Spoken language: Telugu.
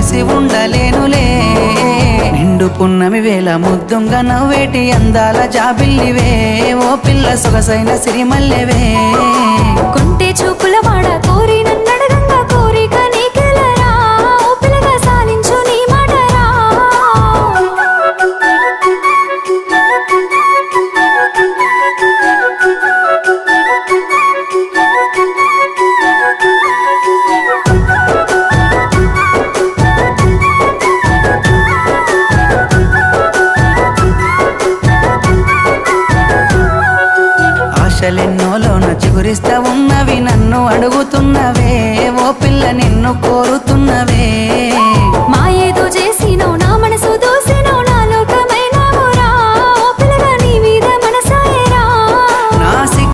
చూసి ఉండలేనులే నిండు పున్నమి వేళ ముద్దుంగా నవ్వేటి అందాల జాబిల్లివే ఓ పిల్ల సొగసైన సిరిమల్లెవే కొంటే చూపుల వాడ కోరి నన్నడగంగా కోరిక నీకెలరా ఓ పిల్లగా సాలించు నీ మాటరా ఆశలెన్నోలోన చిగురిస్తా ఉన్నవి నన్ను అడుగుతున్నవే ఓ పిల్ల నిన్ను కోరుతున్నవే